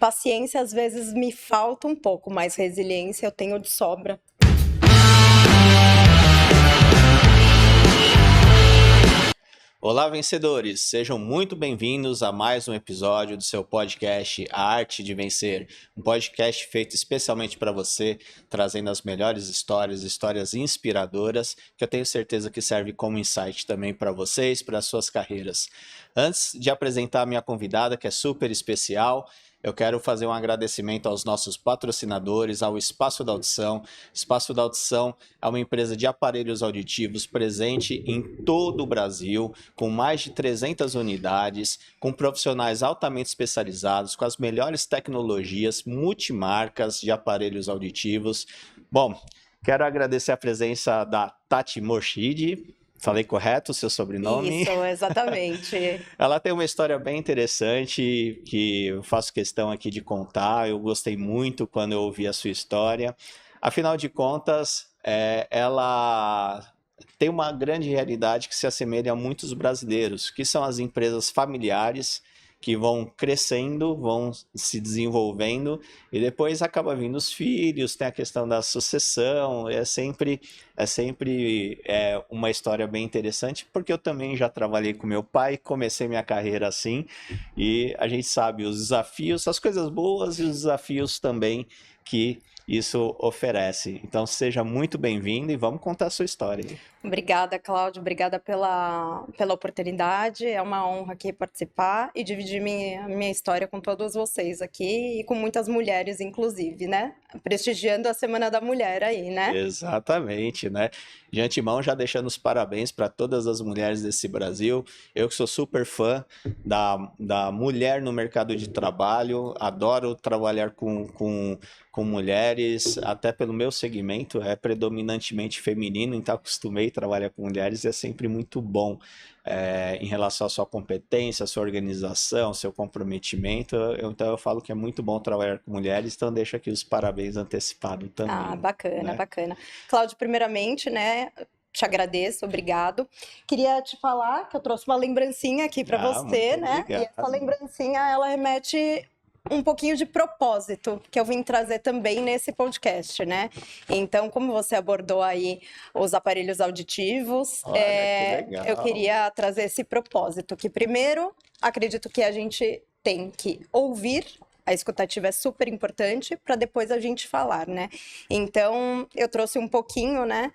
Paciência às vezes me falta um pouco, mas resiliência eu tenho de sobra. Olá, vencedores! Sejam muito bem-vindos a mais um episódio do seu podcast A Arte de Vencer, um podcast feito especialmente para você, trazendo as melhores histórias, histórias inspiradoras, que eu tenho certeza que serve como insight também para vocês, para as suas carreiras. Antes de apresentar a minha convidada, que é super especial, eu quero fazer um agradecimento aos nossos patrocinadores, ao Espaço da Audição. Espaço da Audição é uma empresa de aparelhos auditivos presente em todo o Brasil, com mais de 300 unidades, com profissionais altamente especializados, com as melhores tecnologias multimarcas de aparelhos auditivos. Bom, quero agradecer a presença da Tati Morshid. Falei correto o seu sobrenome? Isso, exatamente. Ela tem uma história bem interessante que eu faço questão aqui de contar. Eu gostei muito quando eu ouvi a sua história. Afinal de contas, ela tem uma grande realidade que se assemelha a muitos brasileiros, que são as empresas familiares que vão crescendo, vão se desenvolvendo e depois acaba vindo os filhos, tem a questão da sucessão, é sempre uma história bem interessante, porque eu também já trabalhei com meu pai, comecei minha carreira assim, e a gente sabe os desafios, as coisas boas e os desafios também que isso oferece. Então seja muito bem-vindo e vamos contar a sua história. Obrigada, Cláudio. Obrigada pela oportunidade. É uma honra aqui participar e dividir minha história com todos vocês aqui e com muitas mulheres, inclusive, né? Prestigiando a Semana da Mulher aí, né? Exatamente, né? De antemão, já deixando os parabéns para todas as mulheres desse Brasil. Eu que sou super fã da mulher no mercado de trabalho, adoro trabalhar com mulheres, até pelo meu segmento, é predominantemente feminino, então acostumei a trabalhar com mulheres e é sempre muito bom em relação à sua competência, à sua organização, ao seu comprometimento. Então eu falo que é muito bom trabalhar com mulheres, então deixo aqui os parabéns antecipados também. Ah, bacana, né? bacana. Cláudio, primeiramente, né? Te agradeço, obrigado. Queria te falar que eu trouxe uma lembrancinha aqui para você, muito né? E obrigado. essa lembrancinha, ela remete um pouquinho de propósito que eu vim trazer também nesse podcast, né? Então, como você abordou aí os aparelhos auditivos, Olha, que legal. eu queria trazer esse propósito, que primeiro, acredito que a gente tem que ouvir. A escutativa é super importante para depois a gente falar, né? Então, eu trouxe um pouquinho, né,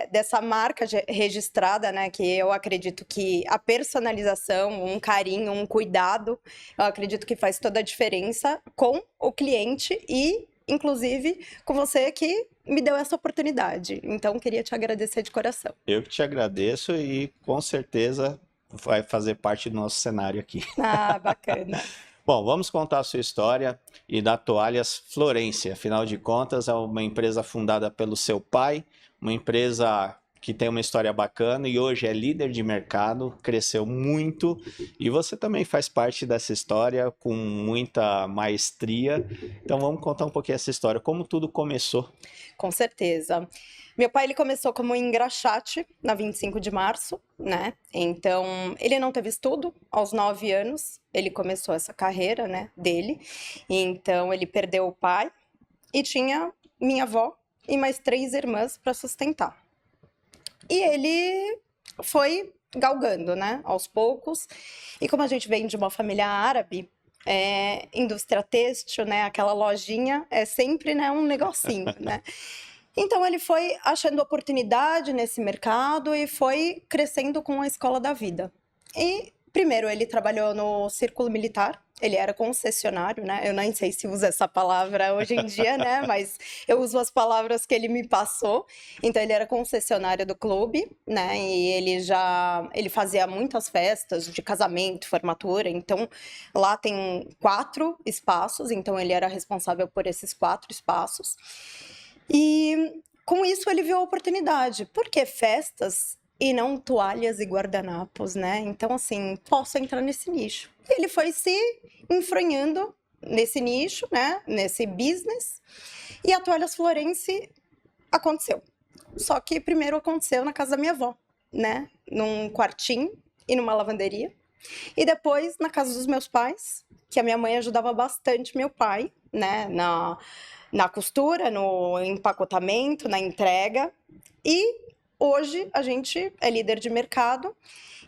dessa marca registrada, né, que eu acredito que a personalização, um carinho, um cuidado, eu acredito que faz toda a diferença com o cliente e, inclusive, com você que me deu essa oportunidade. Então, queria te agradecer de coração. Eu que te agradeço e com certeza vai fazer parte do nosso cenário aqui. Ah, bacana. Bom, vamos contar a sua história e da Toalhas Florência. Afinal de contas, é uma empresa fundada pelo seu pai, uma empresa que tem uma história bacana e hoje é líder de mercado, cresceu muito e você também faz parte dessa história com muita maestria. Então vamos contar um pouquinho essa história, como tudo começou. Com certeza. Meu pai, ele começou como engraxate na 25 de março, né? Então, ele não teve estudo. Aos 9 anos, ele começou essa carreira, né, dele. Então, ele perdeu o pai e tinha minha avó e mais 3 irmãs para sustentar. E ele foi galgando, né, aos poucos. E como a gente vem de uma família árabe, indústria têxtil, né, aquela lojinha é sempre, né, um negocinho, né? Então ele foi achando oportunidade nesse mercado e foi crescendo com a escola da vida. E primeiro ele trabalhou no Círculo Militar, ele era concessionário, né? Eu nem sei se usa essa palavra hoje em dia, né? Mas eu uso as palavras que ele me passou. Então ele era concessionário do clube, né? E ele fazia muitas festas de casamento, formatura. Então lá tem 4 espaços, então ele era responsável por esses 4 espaços. E com isso ele viu a oportunidade. Por que festas e não toalhas e guardanapos, né? Então, assim, posso entrar nesse nicho. E ele foi se enfronhando nesse nicho, né? Nesse business. E a Toalhas Florence aconteceu. Só que primeiro aconteceu na casa da minha avó, né? Num quartinho e numa lavanderia. E depois, na casa dos meus pais, que a minha mãe ajudava bastante meu pai, né, na costura, no empacotamento, na entrega. E hoje a gente é líder de mercado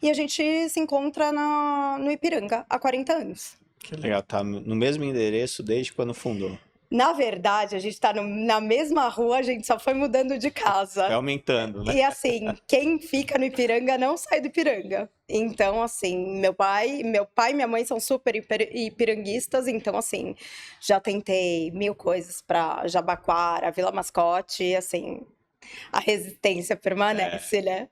e a gente se encontra no Ipiranga há 40 anos. Que legal, tá no mesmo endereço desde quando fundou. Na verdade, a gente está na mesma rua, a gente só foi mudando de casa. Vai aumentando, né? E assim, quem fica no Ipiranga não sai do Ipiranga. Então, assim, meu pai e minha mãe são super ipiranguistas, então, assim, já tentei mil coisas para Jabaquara, Vila Mascote, e, assim, a resistência permanece, né?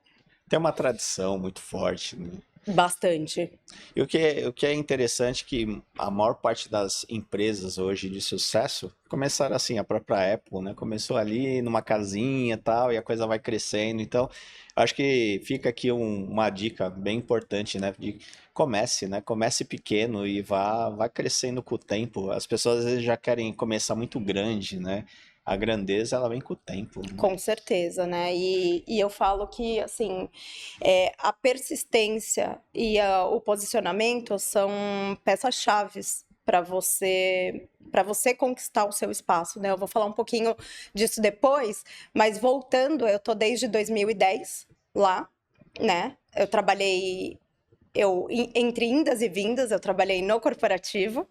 Tem uma tradição muito forte, né? Bastante. E o que é interessante é que a maior parte das empresas hoje de sucesso começaram assim, a própria Apple, né? Começou ali numa casinha e tal, e a coisa vai crescendo. Então, acho que fica aqui uma dica bem importante, né? Comece, né? Comece pequeno e vá crescendo com o tempo. As pessoas às vezes já querem começar muito grande, né? A grandeza, ela vem com o tempo, né? Com certeza, né? E eu falo que, assim, a persistência e o posicionamento são peças-chaves para você conquistar o seu espaço, né? Eu vou falar um pouquinho disso depois, mas voltando, eu tô desde 2010 lá, né? Entre indas e vindas, eu trabalhei no corporativo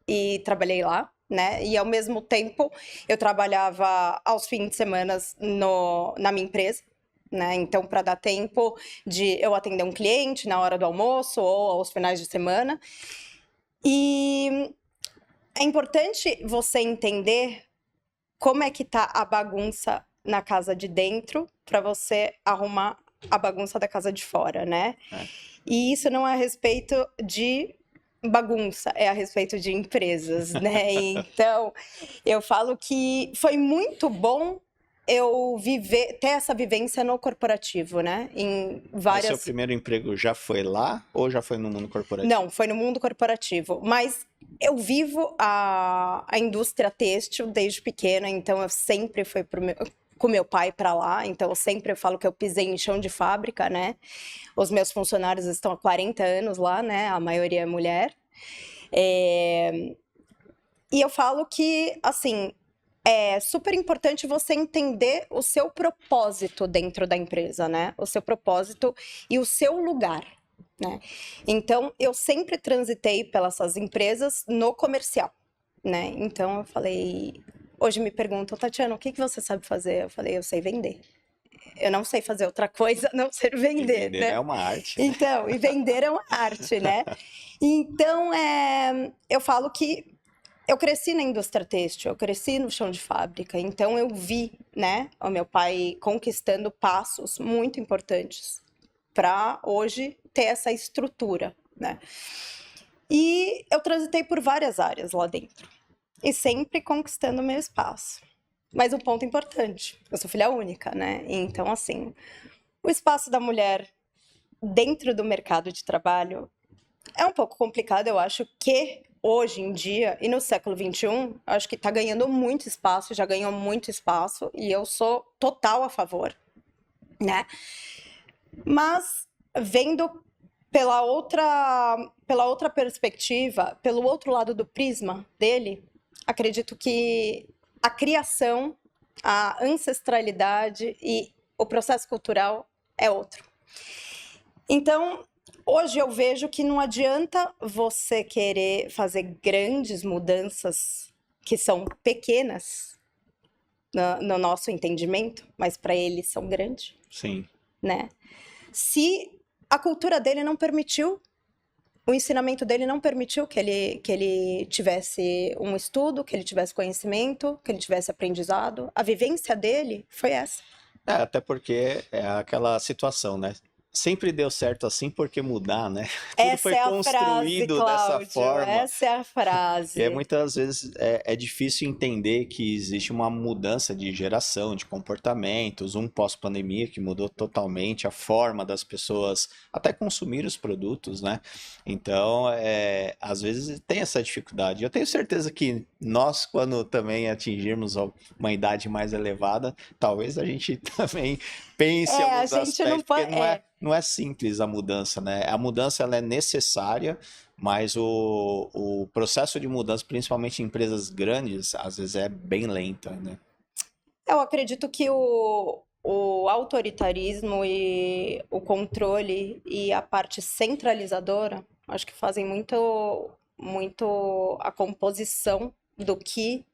e trabalhei lá, né? E ao mesmo tempo eu trabalhava aos fins de semana na minha empresa, né? Então, para dar tempo de eu atender um cliente na hora do almoço ou aos finais de semana. E é importante você entender como é que tá a bagunça na casa de dentro para você arrumar a bagunça da casa de fora, né? E isso não é a respeito de bagunça, é a respeito de empresas, né? Então, eu falo que foi muito bom eu ter essa vivência no corporativo, né? Mas seu primeiro emprego já foi lá ou já foi no mundo corporativo? Não, foi no mundo corporativo, mas eu vivo a indústria têxtil desde pequena, então eu sempre fui com meu pai para lá, então eu sempre falo que eu pisei em chão de fábrica, né? Os meus funcionários estão há 40 anos lá, né? A maioria é mulher. E eu falo que, assim, é super importante você entender o seu propósito dentro da empresa, né? O seu propósito e o seu lugar, né? Então, eu sempre transitei pelas essas empresas no comercial, né? Então, eu falei... Hoje me perguntam, Tatiana, o que você sabe fazer? Eu falei, eu sei vender. Eu não sei fazer outra coisa a não ser vender, vender né? é uma arte. Né? Então, e vender é uma arte, né? Então, eu falo que eu cresci na indústria têxtil, eu cresci no chão de fábrica, então eu vi, né, o meu pai conquistando passos muito importantes para hoje ter essa estrutura, né? E eu transitei por várias áreas lá dentro e sempre conquistando o meu espaço. Mas um ponto importante, eu sou filha única, né? Então, assim, o espaço da mulher dentro do mercado de trabalho é um pouco complicado, eu acho que hoje em dia, e no século XXI, acho que está ganhando muito espaço, já ganhou muito espaço, e eu sou total a favor, né? Mas, vendo pela outra perspectiva, pelo outro lado do prisma dele, acredito que a criação, a ancestralidade e o processo cultural é outro. Então, hoje eu vejo que não adianta você querer fazer grandes mudanças que são pequenas no nosso entendimento, mas para eles são grandes. Sim. Né? Se a cultura dele não permitiu, o ensinamento dele não permitiu que ele tivesse um estudo, que ele tivesse conhecimento, que ele tivesse aprendizado, a vivência dele foi essa. Até porque é aquela situação, né? Sempre deu certo assim, porque mudar, né? Tudo foi construído dessa forma. Essa é a frase. E muitas vezes é difícil entender que existe uma mudança de geração, de comportamentos, pós-pandemia que mudou totalmente a forma das pessoas até consumir os produtos, né? Então, às vezes tem essa dificuldade. Eu tenho certeza que nós, quando também atingirmos uma idade mais elevada, talvez a gente também pense em alguns aspectos, porque não é simples a mudança, né? A mudança ela é necessária, mas o processo de mudança, principalmente em empresas grandes, às vezes é bem lenta, né? Eu acredito que o autoritarismo e o controle e a parte centralizadora, acho que fazem muito a composição do que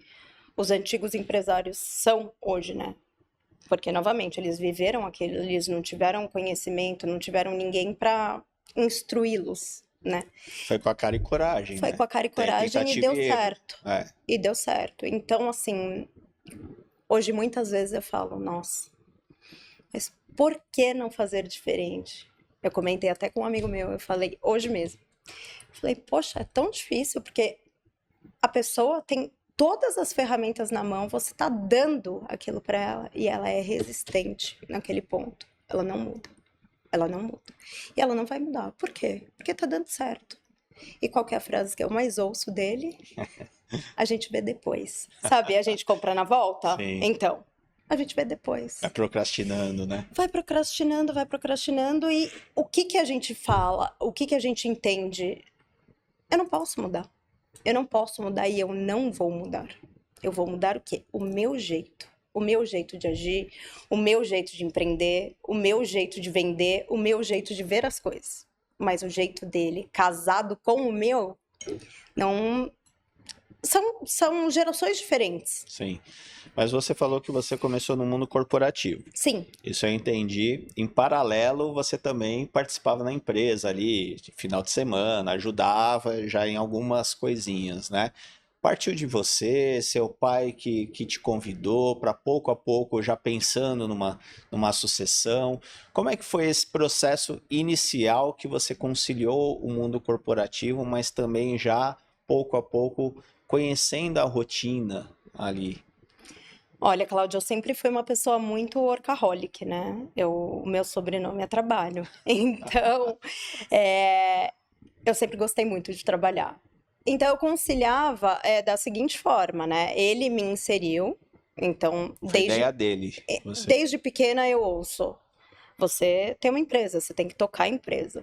os antigos empresários são hoje, né? Porque, novamente, eles viveram aquilo, eles não tiveram conhecimento, não tiveram ninguém para instruí-los, né? Foi com a cara e coragem, Foi né? com a cara e coragem e Tentativa deu e erro. certo. É. E deu certo. Então, assim, hoje muitas vezes eu falo, nossa, mas por que não fazer diferente? Eu comentei até com um amigo meu, eu falei hoje mesmo. Falei, poxa, é tão difícil, porque a pessoa tem todas as ferramentas na mão, você tá dando aquilo para ela e ela é resistente naquele ponto. Ela não muda. Ela não muda. E ela não vai mudar. Por quê? Porque tá dando certo. E qual que é a frase que eu mais ouço dele? A gente vê depois. Sabe? A gente compra na volta? Sim. Então, a gente vê depois. Vai procrastinando, né? Vai procrastinando e o que que a gente fala? O que que a gente entende? Eu não posso mudar. Eu não posso mudar e eu não vou mudar. Eu vou mudar o quê? O meu jeito. O meu jeito de agir, o meu jeito de empreender, o meu jeito de vender, o meu jeito de ver as coisas. Mas o jeito dele, casado com o meu, não. São gerações diferentes. Sim. Mas você falou que você começou no mundo corporativo. Sim. Isso eu entendi. Em paralelo, você também participava na empresa ali, de final de semana, ajudava já em algumas coisinhas, né? Partiu de você, seu pai que te convidou para pouco a pouco, já pensando numa sucessão. Como é que foi esse processo inicial que você conciliou o mundo corporativo, mas também já pouco a pouco conhecendo a rotina ali? Olha, Cláudia, eu sempre fui uma pessoa muito workaholic, né? O meu sobrenome é trabalho. Então, eu sempre gostei muito de trabalhar. Então, eu conciliava da seguinte forma, né? Ele me inseriu, então, Foi ideia dele, você. desde pequena eu ouço. Você tem uma empresa, você tem que tocar a empresa.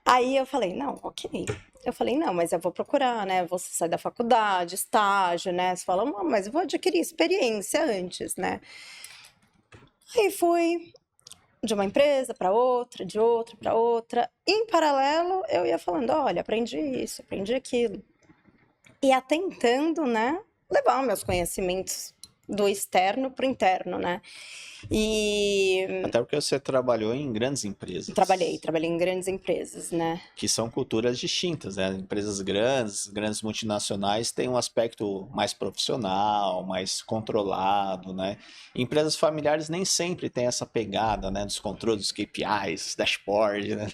Aí eu falei, não, ok. Eu falei, não, mas eu vou procurar, né? Você sai da faculdade, estágio, né? Você fala, "Não, mas eu vou adquirir experiência antes, né?" Aí fui de uma empresa para outra, de outra para outra. E, em paralelo, eu ia falando, olha, aprendi isso, aprendi aquilo. E tentando, né, levar meus conhecimentos do externo para o interno, né? E Até porque você trabalhou em grandes empresas. trabalhei em grandes empresas, né? Que são culturas distintas, né? Empresas grandes multinacionais têm um aspecto mais profissional, mais controlado, né? Empresas familiares nem sempre têm essa pegada, né? Dos controles, dos KPIs, dashboard, né?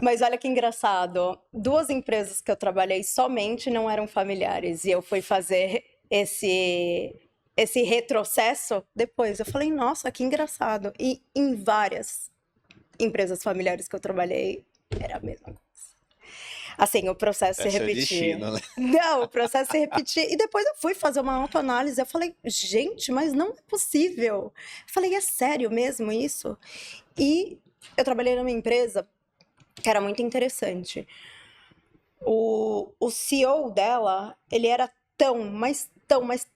Mas olha que engraçado, 2 empresas que eu trabalhei somente não eram familiares e eu fui fazer esse retrocesso depois. Eu falei, nossa, que engraçado. E em várias empresas familiares que eu trabalhei, era a mesma coisa. Assim, o processo se Esse é o repetia. destino, né? Não, o processo se repetia. E depois eu fui fazer uma autoanálise. Eu falei, gente, mas não é possível. Eu falei, é sério mesmo isso? E eu trabalhei numa empresa que era muito interessante. O CEO dela, ele era mas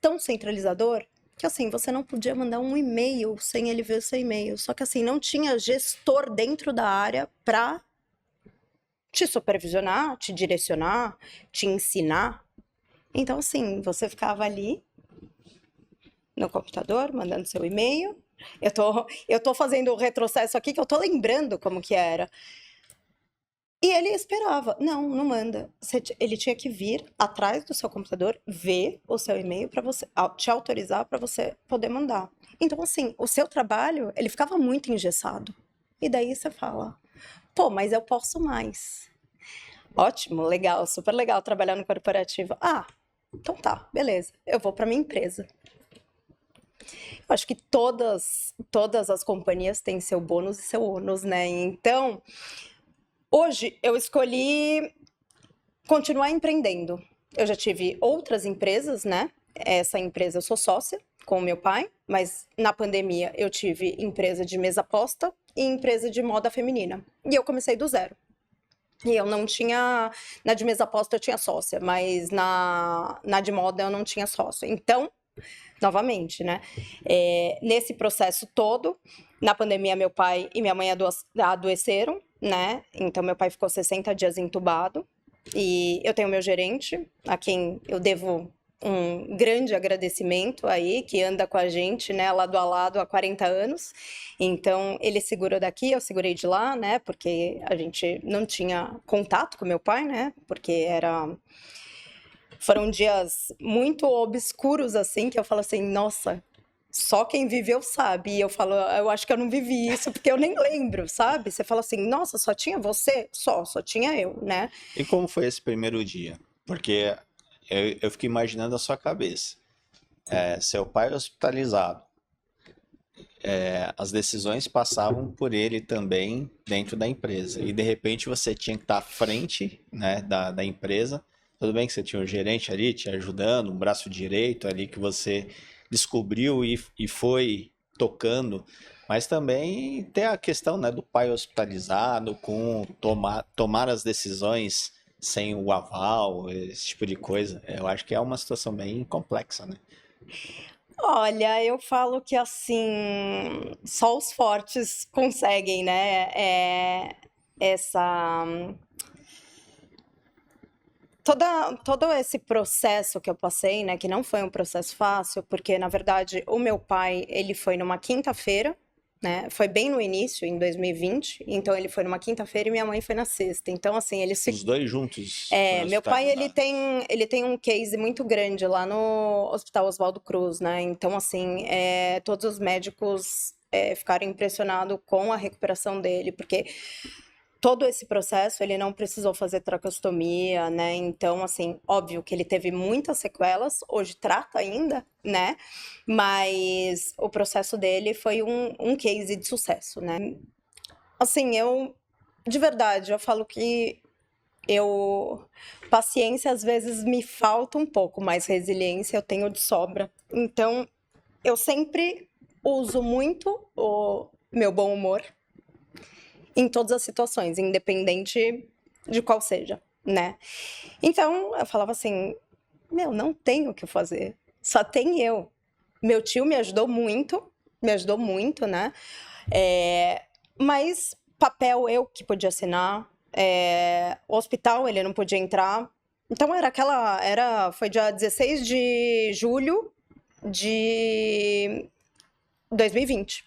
tão centralizador, que assim, você não podia mandar um e-mail sem ele ver o seu e-mail. Só que assim, não tinha gestor dentro da área para te supervisionar, te direcionar, te ensinar. Então, assim, você ficava ali no computador, mandando seu e-mail. Eu tô fazendo o retrocesso aqui, que eu tô lembrando como que era. E ele esperava. Não, não manda. Ele tinha que vir atrás do seu computador, ver o seu e-mail para você te autorizar para você poder mandar. Então, assim, o seu trabalho, ele ficava muito engessado. E daí você fala, pô, mas eu posso mais. Ótimo, legal, super legal trabalhar no corporativo. Ah, então tá, beleza. Eu vou para minha empresa. Eu acho que todas as companhias têm seu bônus e seu ônus, né? Então, hoje eu escolhi continuar empreendendo. Eu já tive outras empresas, né? Essa empresa eu sou sócia. com o meu pai, mas na pandemia eu tive empresa de mesa posta e empresa de moda feminina. E eu comecei do zero. E eu não tinha. Na de mesa posta eu tinha sócia, mas na de moda eu não tinha sócia. Então, novamente, né? Nesse processo todo, na pandemia, meu pai e minha mãe adoeceram, né? Então, meu pai ficou 60 dias entubado. E eu tenho meu gerente, a quem eu devo um grande agradecimento aí, que anda com a gente, né, lado a lado há 40 anos. Então, ele segurou daqui, eu segurei de lá, né, porque a gente não tinha contato com meu pai, né, porque foram dias muito obscuros, assim, que eu falo assim, nossa, só quem viveu sabe. E eu falo, eu acho que eu não vivi isso, porque eu nem lembro, sabe? Você fala assim, nossa, só tinha você? Só tinha eu, né? E como foi esse primeiro dia? Porque eu fico imaginando a sua cabeça. Seu pai hospitalizado, as decisões passavam por ele também dentro da empresa. E de repente você tinha que estar à frente, né, da empresa. Tudo bem que você tinha um gerente ali te ajudando, um braço direito ali que você descobriu e foi tocando, mas também tem a questão, né, do pai hospitalizado com tomar as decisões sem o aval, esse tipo de coisa. Eu acho que é uma situação bem complexa, né? Olha, eu falo que assim, só os fortes conseguem, né? Essa. Todo esse processo que eu passei, né, que não foi um processo fácil, porque na verdade o meu pai, ele foi numa quinta-feira, né, foi bem no início, em 2020, então ele foi numa quinta-feira e minha mãe foi na sexta, então assim, eles se... Os dois juntos foram Meu pai, hospitalizados. ele tem um case muito grande lá no Hospital Oswaldo Cruz, né, então assim, todos os médicos ficaram impressionados com a recuperação dele, porque todo esse processo ele não precisou fazer traqueostomia, né? Então, assim, óbvio que ele teve muitas sequelas, hoje trata ainda, né? Mas o processo dele foi um case de sucesso, né? Assim, de verdade, eu falo que paciência às vezes me falta um pouco, mas resiliência eu tenho de sobra. Então, eu sempre uso muito o meu bom humor em todas as situações, independente de qual seja, né? Então, eu falava assim, não tenho o que fazer, só tem eu. Meu tio me ajudou muito, né? Mas papel eu que podia assinar, o hospital ele não podia entrar. Então foi dia 16 de julho de 2020.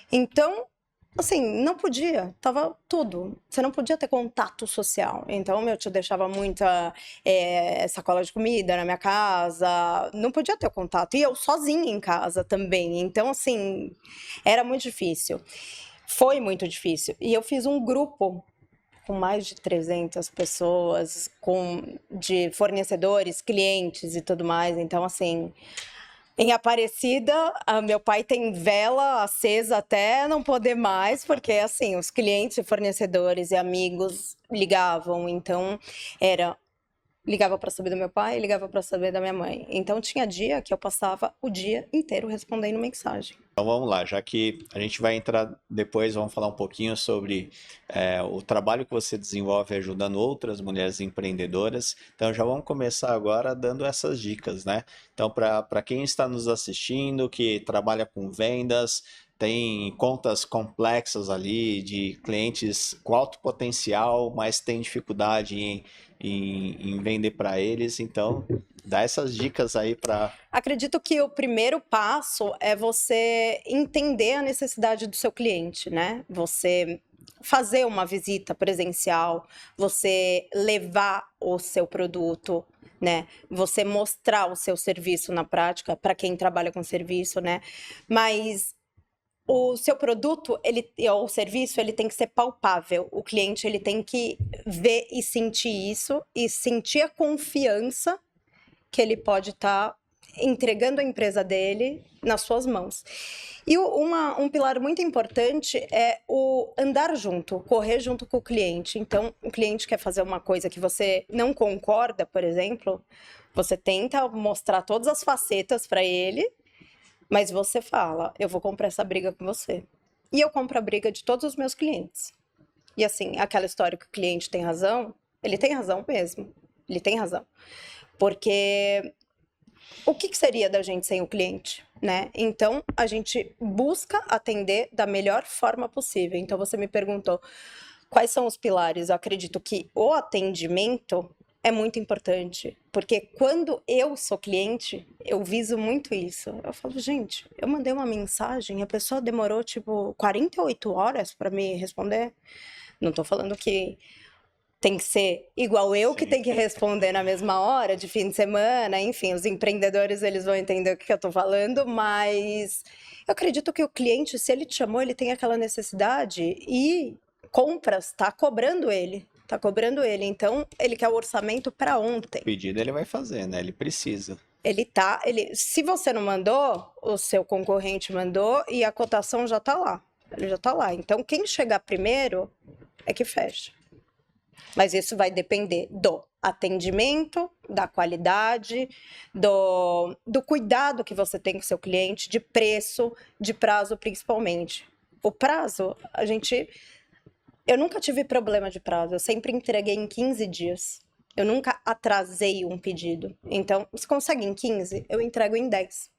Então, assim, não podia, tava tudo. Você não podia ter contato social. Então, meu tio deixava muita sacola de comida na minha casa, não podia ter contato. E eu sozinha em casa também. Então, assim, era muito difícil. Foi muito difícil. E eu fiz um grupo com mais de 300 pessoas, de fornecedores, clientes e tudo mais. Então, assim, em Aparecida, meu pai tem vela acesa até não poder mais, porque assim, os clientes, fornecedores e amigos ligavam, então ligava para saber do meu pai, ligava para saber da minha mãe. Então tinha dia que eu passava o dia inteiro respondendo mensagem. Então vamos lá, já que a gente vai entrar depois, vamos falar um pouquinho sobre o trabalho que você desenvolve ajudando outras mulheres empreendedoras. Então já vamos começar agora dando essas dicas, né? Então para quem está nos assistindo, que trabalha com vendas, tem contas complexas ali de clientes com alto potencial, mas tem dificuldade em vender para eles, então dá essas dicas aí para... Acredito que o primeiro passo é você entender a necessidade do seu cliente, né? Você fazer uma visita presencial, você levar o seu produto, né? Você mostrar o seu serviço na prática para quem trabalha com serviço, né? Mas o seu produto, ou o serviço, ele tem que ser palpável. O cliente, ele tem que ver e sentir isso e sentir a confiança que ele pode estar entregando a empresa dele nas suas mãos. E um pilar muito importante é o andar junto, correr junto com o cliente. Então, o cliente quer fazer uma coisa que você não concorda, por exemplo, você tenta mostrar todas as facetas para ele, mas você fala, eu vou comprar essa briga com você. E eu compro a briga de todos os meus clientes. E assim, aquela história que o cliente tem razão, ele tem razão mesmo. Ele tem razão. Porque o que seria da gente sem o cliente, né? Então, a gente busca atender da melhor forma possível. Então, você me perguntou quais são os pilares. Eu acredito que o atendimento é muito importante, porque quando eu sou cliente, eu viso muito isso. Eu falo, gente, eu mandei uma mensagem, a pessoa demorou, 48 horas para me responder. Não tô falando que tem que ser igual eu, que tem que responder na mesma hora, de fim de semana, enfim, os empreendedores, eles vão entender o que eu tô falando, mas eu acredito que o cliente, se ele te chamou, ele tem aquela necessidade e compras tá cobrando ele. Tá cobrando ele, então ele quer o orçamento para ontem. O pedido ele vai fazer, né? Ele precisa. Se você não mandou, o seu concorrente mandou e a cotação já tá lá. Ele já tá lá. Então, quem chegar primeiro é que fecha. Mas isso vai depender do atendimento, da qualidade, do cuidado que você tem com o seu cliente, de preço, de prazo principalmente. O prazo, eu nunca tive problema de prazo, eu sempre entreguei em 15 dias. Eu nunca atrasei um pedido. Então, se consegue em 15, eu entrego em 10.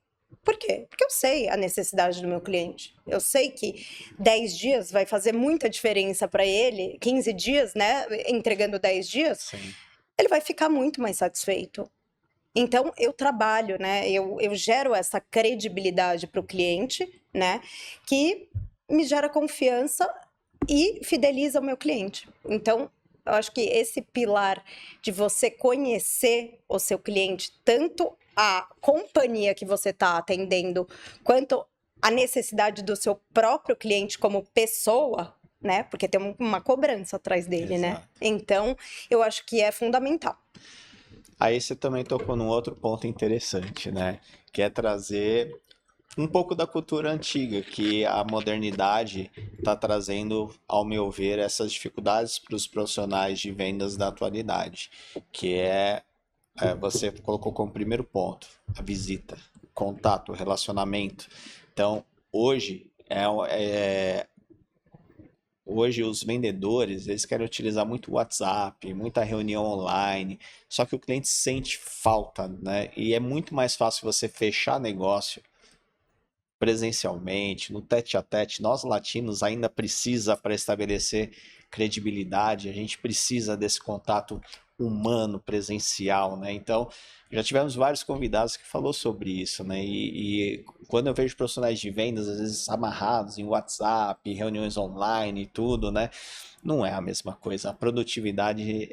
Por quê? Porque eu sei a necessidade do meu cliente. Eu sei que 10 dias vai fazer muita diferença para ele, 15 dias, né? Entregando 10 dias, Sim. Ele vai ficar muito mais satisfeito. Então, eu trabalho, né? Eu gero essa credibilidade para o cliente, né? Que me gera confiança e fideliza o meu cliente. Então, eu acho que esse pilar de você conhecer o seu cliente, tanto a companhia que você está atendendo, quanto a necessidade do seu próprio cliente como pessoa, né? Porque tem uma cobrança atrás dele, Exato. né? Então, eu acho que é fundamental. Aí você também tocou num outro ponto interessante, né? Que é trazer um pouco da cultura antiga, que a modernidade está trazendo, ao meu ver, essas dificuldades para os profissionais de vendas da atualidade, que você colocou como primeiro ponto, a visita, contato, relacionamento. Então, hoje os vendedores, eles querem utilizar muito o WhatsApp, muita reunião online, só que o cliente sente falta, né? E é muito mais fácil você fechar negócio presencialmente, no tete a tete. Nós latinos ainda precisa para estabelecer credibilidade, a gente precisa desse contato humano, presencial, né? Então, já tivemos vários convidados que falou sobre isso, né? E quando eu vejo profissionais de vendas, às vezes amarrados em WhatsApp, reuniões online e tudo, né? Não é a mesma coisa. A produtividade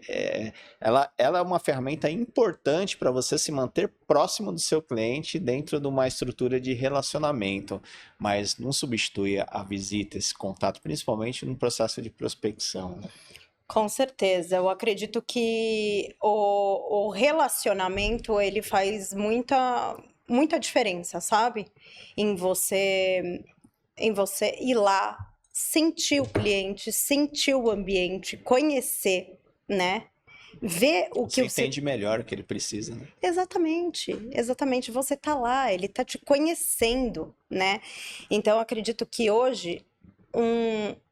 ela é uma ferramenta importante para você se manter próximo do seu cliente dentro de uma estrutura de relacionamento, mas não substitui a visita, esse contato, principalmente no processo de prospecção, né? Com certeza, eu acredito que o relacionamento ele faz muita diferença, sabe? Em você ir lá, sentir o cliente, sentir o ambiente, conhecer, né? Ver o que Você o seu... entende melhor o que ele precisa, né? Exatamente, você tá lá, ele tá te conhecendo, né? Então, eu acredito que hoje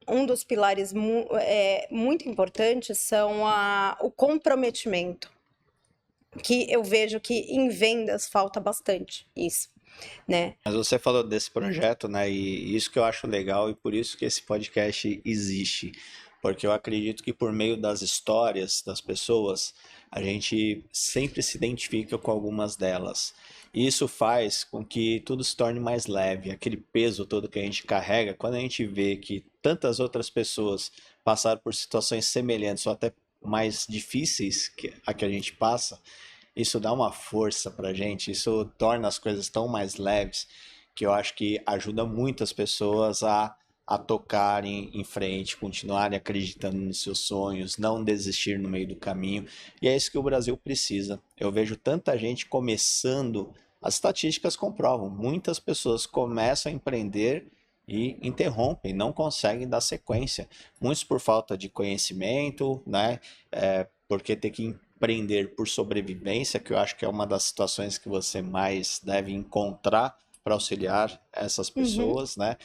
um dos pilares muito importantes são o comprometimento, que eu vejo que em vendas falta bastante isso, né? Mas você falou desse projeto, né? E isso que eu acho legal e por isso que esse podcast existe. Porque eu acredito que por meio das histórias das pessoas, a gente sempre se identifica com algumas delas. E isso faz com que tudo se torne mais leve. Aquele peso todo que a gente carrega, quando a gente vê que tantas outras pessoas passaram por situações semelhantes ou até mais difíceis que a que a gente passa, isso dá uma força pra gente, isso torna as coisas tão mais leves, que eu acho que ajuda muito as pessoas a tocarem em frente, continuarem acreditando nos seus sonhos, não desistir no meio do caminho. E é isso que o Brasil precisa. Eu vejo tanta gente começando as estatísticas comprovam. Muitas pessoas começam a empreender e interrompem, não conseguem dar sequência. Muitos por falta de conhecimento, né? Porque tem que empreender por sobrevivência, que eu acho que é uma das situações que você mais deve encontrar para auxiliar essas Uhum. pessoas, né?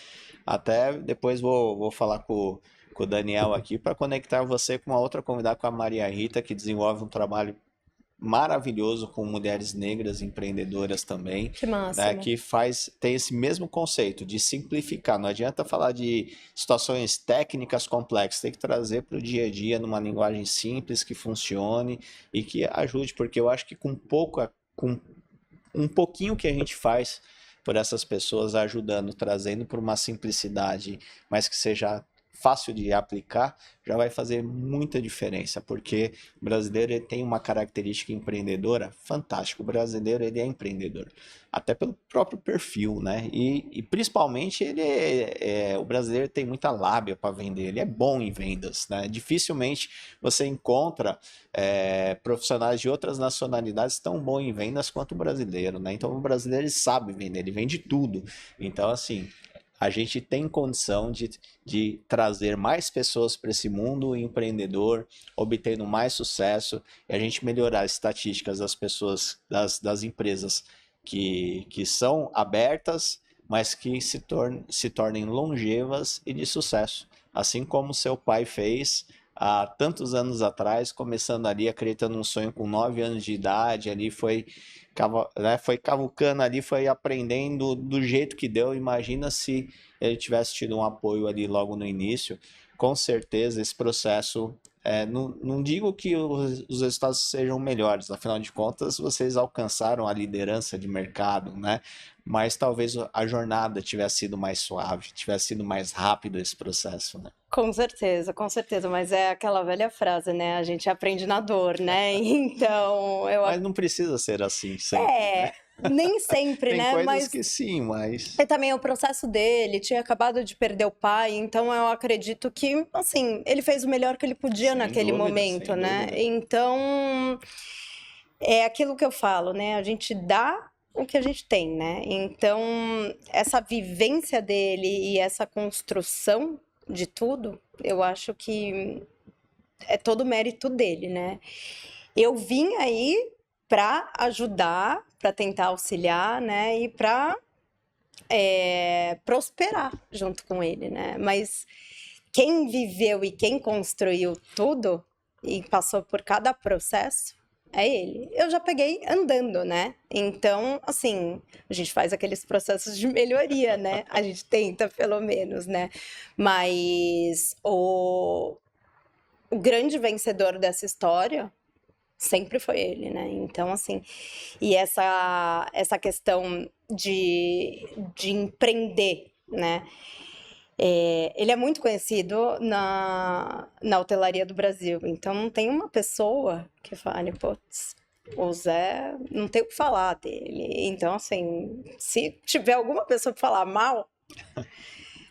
Até depois vou falar com o Daniel aqui para conectar você com uma outra convidada, com a Maria Rita, que desenvolve um trabalho maravilhoso com mulheres negras empreendedoras também, Que né, máximo. que tem esse mesmo conceito de simplificar. Não adianta falar de situações técnicas complexas, tem que trazer para o dia a dia numa linguagem simples que funcione e que ajude, porque eu acho que com um pouquinho que a gente faz por essas pessoas ajudando, trazendo para uma simplicidade, mas que seja fácil de aplicar, já vai fazer muita diferença, porque o brasileiro ele tem uma característica empreendedora fantástica. O brasileiro ele é empreendedor, até pelo próprio perfil, né? E principalmente o brasileiro tem muita lábia para vender, ele é bom em vendas, né? Dificilmente você encontra profissionais de outras nacionalidades tão bons em vendas quanto o brasileiro, né? Então o brasileiro ele sabe vender, ele vende tudo. Então assim, a gente tem condição de trazer mais pessoas para esse mundo empreendedor, obtendo mais sucesso, e a gente melhorar as estatísticas das pessoas, das empresas que são abertas, mas que se tornem longevas e de sucesso. Assim como seu pai fez há tantos anos atrás, começando ali, acreditando um sonho com 9 anos de idade, ali foi cavucando ali, foi aprendendo do jeito que deu. Imagina se ele tivesse tido um apoio ali logo no início, com certeza esse processo, não digo que os resultados sejam melhores, afinal de contas vocês alcançaram a liderança de mercado, né? Mas talvez a jornada tivesse sido mais suave, tivesse sido mais rápido esse processo, né? Com certeza, mas é aquela velha frase, né? A gente aprende na dor, né? Então, Mas não precisa ser assim sempre, né? é, nem sempre, Tem né? coisas Mas que sim, mas é também o processo dele, tinha acabado de perder o pai, então eu acredito que, assim, ele fez o melhor que ele podia sem naquele dúvida, momento, sem né? dúvida. Então, é aquilo que eu falo, né? A gente dá o que a gente tem, né? Então, essa vivência dele e essa construção de tudo, eu acho que é todo mérito dele, né? Eu vim aí para ajudar, para tentar auxiliar, né? E para prosperar junto com ele, né? Mas quem viveu e quem construiu tudo e passou por cada processo é ele. Eu já peguei andando, né? Então, assim, a gente faz aqueles processos de melhoria, né? A gente tenta, pelo menos, né? Mas o grande vencedor dessa história sempre foi ele, né? Então, assim, e essa questão de empreender, né? Ele é muito conhecido na hotelaria do Brasil. Então, não tem uma pessoa que fale, putz, o Zé não tem o que falar dele. Então, assim, se tiver alguma pessoa que falar mal,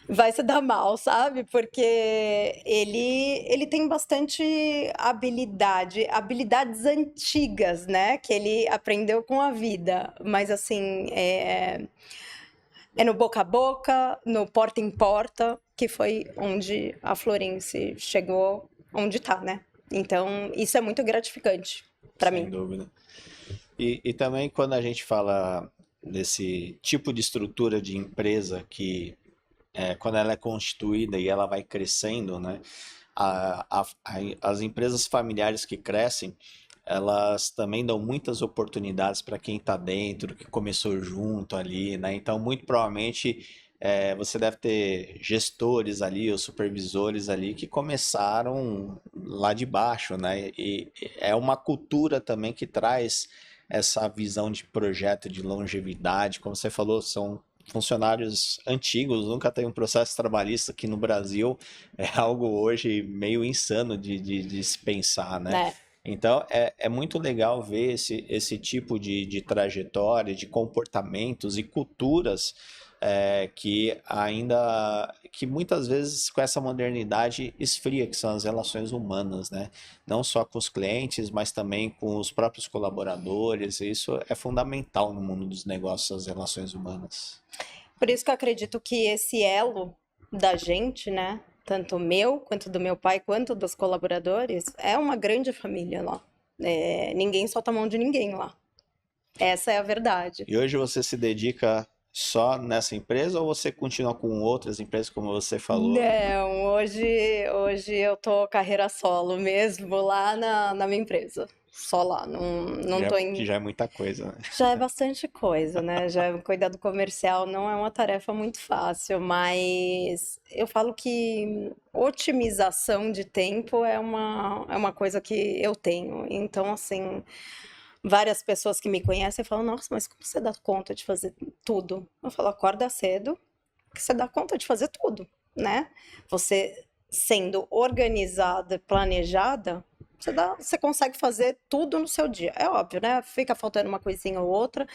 vai se dar mal, sabe? Porque ele tem bastante habilidades antigas, né? Que ele aprendeu com a vida. Mas, assim, é no boca a boca, no porta em porta, que foi onde a Florence chegou onde tá, né? Então, isso é muito gratificante para Sem mim. dúvida. E também quando a gente fala desse tipo de estrutura de empresa que quando ela é constituída e ela vai crescendo, né? As empresas familiares que crescem, elas também dão muitas oportunidades para quem está dentro, que começou junto ali, né? Então, muito provavelmente você deve ter gestores ali ou supervisores ali que começaram lá de baixo, né? E é uma cultura também que traz essa visão de projeto de longevidade, como você falou, são funcionários antigos, nunca tem um processo trabalhista aqui no Brasil, é algo hoje meio insano de se pensar, né? Né? Então, é muito legal ver esse tipo de trajetória, de comportamentos e culturas que muitas vezes com essa modernidade esfria, que são as relações humanas, né? Não só com os clientes, mas também com os próprios colaboradores. Isso é fundamental no mundo dos negócios, as relações humanas. Por isso que eu acredito que esse elo da gente, né? Tanto meu, quanto do meu pai, quanto dos colaboradores, é uma grande família lá. Ninguém solta a mão de ninguém lá. Essa é a verdade. E hoje você se dedica só nessa empresa ou você continua com outras empresas, como você falou? Não, hoje eu tô carreira solo mesmo lá na minha empresa. Só lá, não tô Que em. já é muita coisa, né? Já é bastante coisa, né? Já cuidar do comercial não é uma tarefa muito fácil, mas eu falo que otimização de tempo é uma coisa que eu tenho. Então, assim, várias pessoas que me conhecem falam, nossa, mas como você dá conta de fazer tudo? Eu falo, acorda cedo, que você dá conta de fazer tudo, né? Você sendo organizada, planejada, você consegue fazer tudo no seu dia. É óbvio, né? Fica faltando uma coisinha ou outra,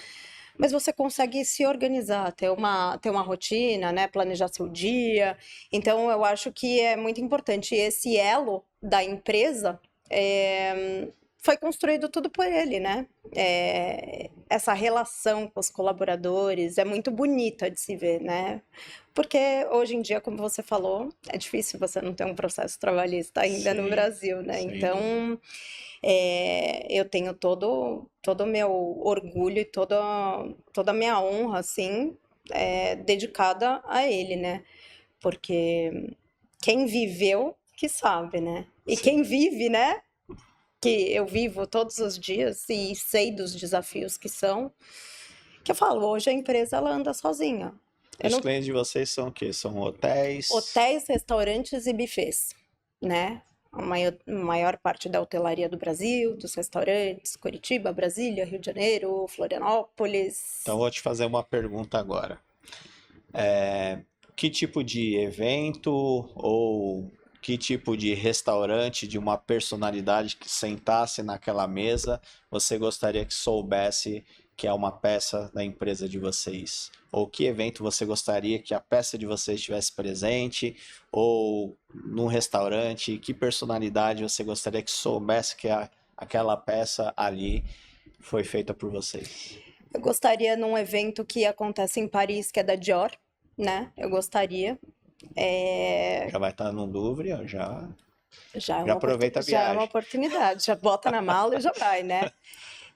mas você consegue se organizar, ter uma rotina, né? Planejar seu dia. Então, eu acho que é muito importante. E esse elo da empresa foi construído tudo por ele, né? Essa relação com os colaboradores é muito bonita de se ver, né? Porque hoje em dia, como você falou, é difícil você não ter um processo trabalhista ainda no Sim, Brasil, né? sem dúvida. Então, eu tenho todo o meu orgulho e toda a minha honra, assim, dedicada a ele, né? Porque quem viveu, que sabe, né? E quem Sim. vive, né? Que eu vivo todos os dias e sei dos desafios que são, que eu falo, hoje a empresa ela anda sozinha. E Eu os não clientes de vocês são o quê? São hotéis? Hotéis, restaurantes e buffets, né? A maior parte da hotelaria do Brasil, dos restaurantes, Curitiba, Brasília, Rio de Janeiro, Então, Florianópolis. vou te fazer uma pergunta agora. Que tipo de evento ou que tipo de restaurante de uma personalidade que sentasse naquela mesa você gostaria que soubesse que é uma peça da empresa de vocês? Ou que evento você gostaria que a peça de vocês estivesse presente? Ou num restaurante, que personalidade você gostaria que soubesse que aquela peça ali foi feita por vocês? Eu gostaria num evento que acontece em Paris, que é da Dior, né? Eu gostaria. Já vai estar no Louvre, ó, Já é já uma, aproveita a já é uma viagem. oportunidade, já bota na mala e já vai, né?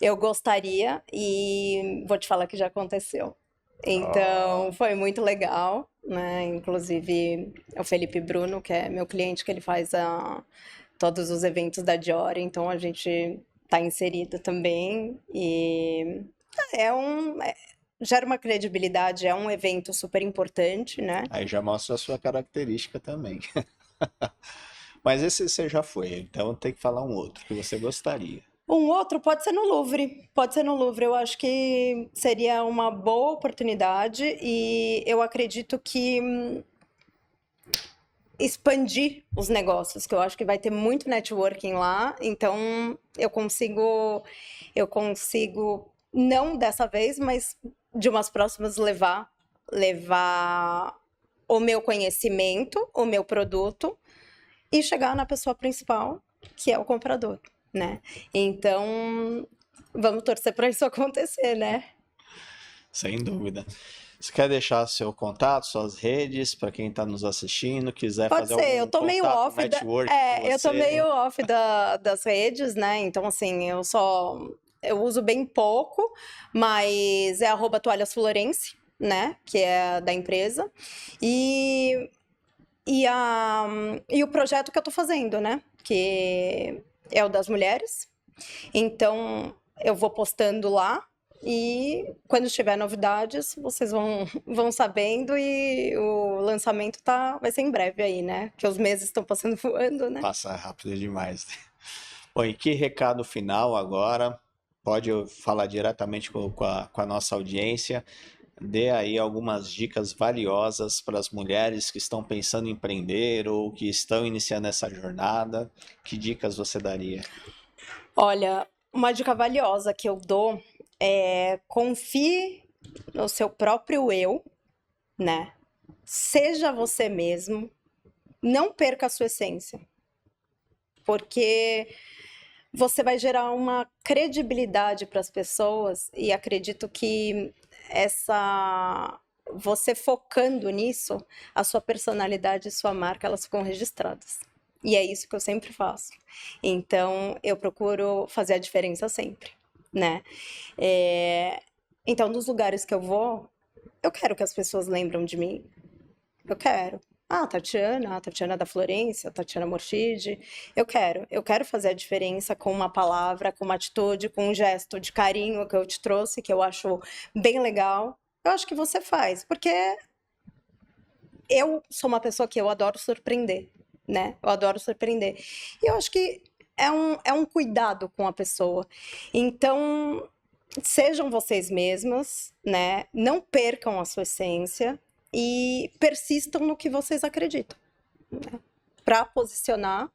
Eu gostaria e vou te falar que já aconteceu. Ó, Então, foi muito legal, né? Inclusive, o Felipe Bruno, que é meu cliente, que ele faz todos os eventos da Dior, então a gente tá inserido também e gera uma credibilidade, é um evento super importante, né? aí já mostra a sua característica também. Mas esse você já foi, então tem que falar um outro que você gostaria. Um outro pode ser no Louvre. Pode ser no Louvre. Eu acho que seria uma boa oportunidade e eu acredito que expandir os negócios, que eu acho que vai ter muito networking lá. Então eu consigo não dessa vez, mas de umas próximas levar o meu conhecimento, o meu produto e chegar na pessoa principal, que é o comprador, né? Então, vamos torcer para isso acontecer, né? Sem dúvida. Você quer deixar seu contato, suas redes, para quem está nos assistindo, quiser Pode fazer ser, eu algum tô meio contato, off network com eu tô meio você? off das redes, né? Então, assim, eu uso bem pouco, mas é @toalhas Florense, né? Que é da empresa. E, e o projeto que eu tô fazendo, né? Que é o das mulheres. Então, eu vou postando lá e quando tiver novidades, vocês vão sabendo e o lançamento vai ser em breve aí, né? Que os meses estão passando voando, né? Passa rápido demais. Bom, e que recado final agora? Pode falar diretamente com a nossa audiência. Dê aí algumas dicas valiosas para as mulheres que estão pensando em empreender ou que estão iniciando essa jornada. Que dicas você daria? Olha, uma dica valiosa que eu dou é confie no seu próprio eu, né? Seja você mesmo, não perca a sua essência, porque você vai gerar uma credibilidade para as pessoas e acredito que essa você focando nisso, a sua personalidade e sua marca, elas ficam registradas. E é isso que eu sempre faço. Então, eu procuro fazer a diferença sempre, né? É, Então, nos lugares que eu quero que as pessoas lembram de mim. Eu quero. Ah, a Tatiana da Florência, a Tatiana Morchide. Eu quero fazer a diferença com uma palavra, com uma atitude, com um gesto de carinho que eu te trouxe, que eu acho bem legal. Eu acho que você faz, porque eu sou uma pessoa que eu adoro surpreender, né? Eu adoro surpreender. E eu acho que é um cuidado com a pessoa. Então, sejam vocês mesmas, né? Não percam a sua essência e persistam no que vocês acreditam, para posicionar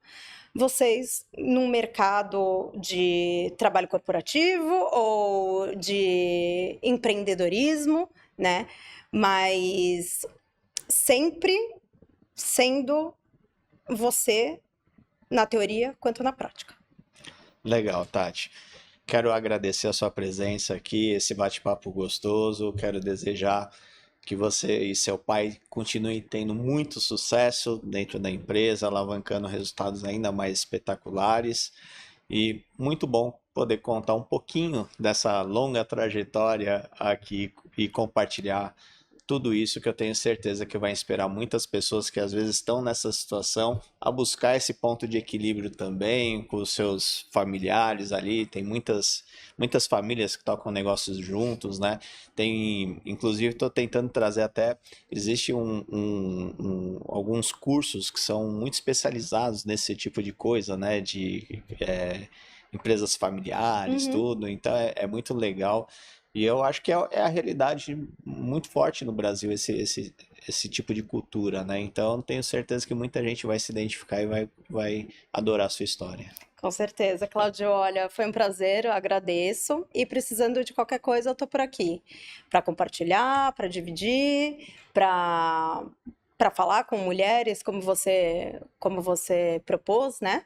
vocês num mercado de trabalho corporativo ou de empreendedorismo, né? Mas sempre sendo você na teoria quanto na prática. Legal, Tati. Quero agradecer a sua presença aqui, esse bate-papo gostoso. Quero desejar que você e seu pai continuem tendo muito sucesso dentro da empresa, alavancando resultados ainda mais espetaculares. E muito bom poder contar um pouquinho dessa longa trajetória aqui e compartilhar tudo isso que eu tenho certeza que vai inspirar muitas pessoas que às vezes estão nessa situação a buscar esse ponto de equilíbrio também com os seus familiares ali. Tem muitas famílias que tocam negócios juntos, né? Tem, inclusive, estou tentando trazer até, existe alguns cursos que são muito especializados nesse tipo de coisa, né? Empresas familiares, Uhum. tudo. Então é muito legal. E eu acho que é a realidade muito forte no Brasil, esse tipo de cultura, né? Então, tenho certeza que muita gente vai se identificar e vai adorar a sua história. Com certeza, Cláudio. Olha, foi um prazer, eu agradeço. E precisando de qualquer coisa, eu tô por aqui para compartilhar, para dividir, para falar com mulheres, como você propôs, né?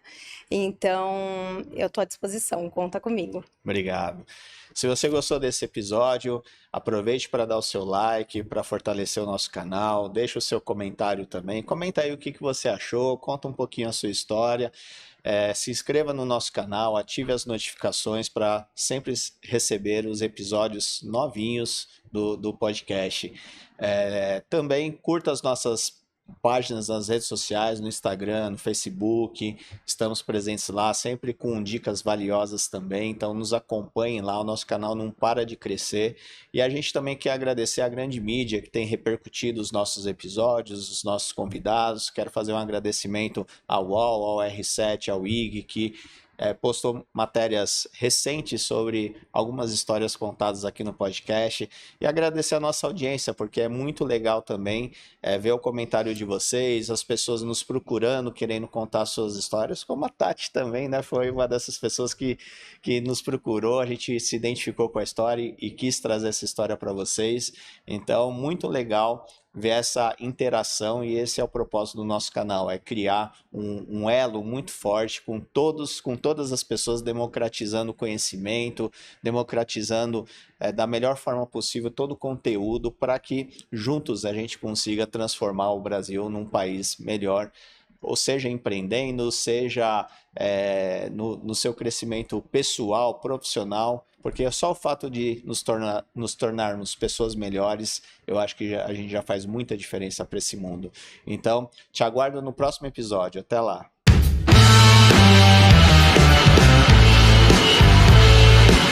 Então, eu tô à disposição, conta comigo. Obrigado. Se você gostou desse episódio, aproveite para dar o seu like, para fortalecer o nosso canal, deixa o seu comentário também. Comenta aí o que você achou, conta um pouquinho a sua história. Se inscreva no nosso canal, ative as notificações para sempre receber os episódios novinhos do podcast. Também curta as nossas páginas nas redes sociais, no Instagram, no Facebook. Estamos presentes lá, sempre com dicas valiosas também. Então nos acompanhem lá, o nosso canal não para de crescer. E a gente também quer agradecer à grande mídia que tem repercutido os nossos episódios, os nossos convidados. Quero fazer um agradecimento ao UOL, ao R7, ao IG, que postou matérias recentes sobre algumas histórias contadas aqui no podcast, e agradecer a nossa audiência, porque é muito legal também ver o comentário de vocês, as pessoas nos procurando, querendo contar suas histórias, como a Tati também, né? Foi uma dessas pessoas que nos procurou, a gente se identificou com a história e quis trazer essa história para vocês. Então, muito legal ver essa interação, e esse é o propósito do nosso canal, é criar um elo muito forte com todas as pessoas, democratizando o conhecimento, democratizando da melhor forma possível todo o conteúdo, para que juntos a gente consiga transformar o Brasil num país melhor, ou seja, empreendendo, seja no seu crescimento pessoal, profissional, porque só o fato de nos tornarmos pessoas melhores, eu acho que a gente já faz muita diferença para esse mundo. Então, te aguardo no próximo episódio. Até lá!